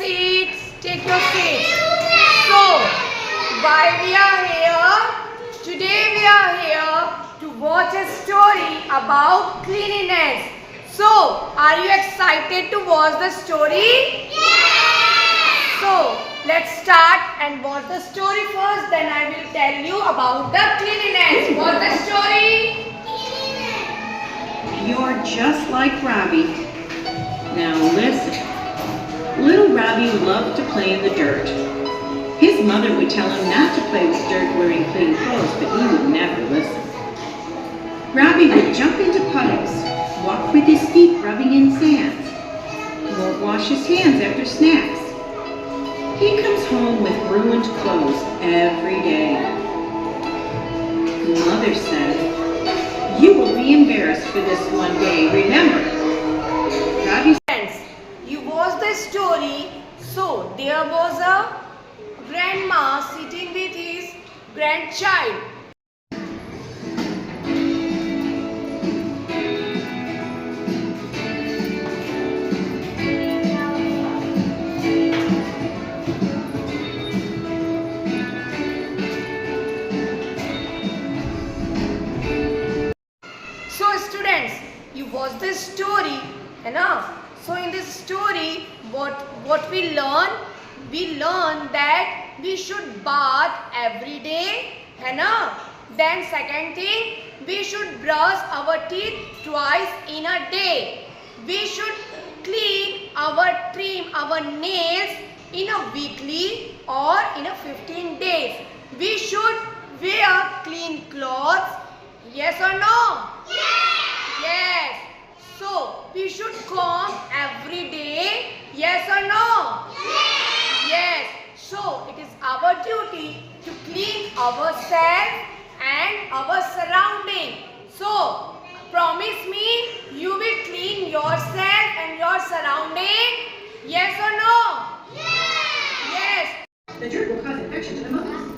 seats. Take your seats. So, why we are here? Today we are here to watch a story about cleanliness. So, are you excited to watch the story? Yes! So, let's start and watch the story first. Then I will tell you about the cleanliness. Watch the story. You're just like Robbie. Now listen. Little Robbie loved to play in the dirt. His mother would tell him not to play with dirt wearing clean clothes, but he would never listen. Robbie would jump into puddles, walk with his feet rubbing in sand, or wash his hands after snacks. He comes home with ruined clothes every day. Mother said, "You will be embarrassed for this one day. Remember." Robbie Friends, you watched the story. So, there was a grandma sitting with his grandchild. So students, you watch this story, so in this story, what we learn? We learn that we should bath every day, Then second thing, we should brush our teeth twice in a day. We should trim our nails in a weekly or in a 15 days. We should wear clean clothes. Yes or no? Yes. Yes. So, we should comb every day. Yes or no? Yes. Yes. So, it is our duty to clean ourselves and our surrounding. So, promise me you will clean yourself and your surrounding. Yes or no? Yes. Yes. The dirt will cause infection to the muscles.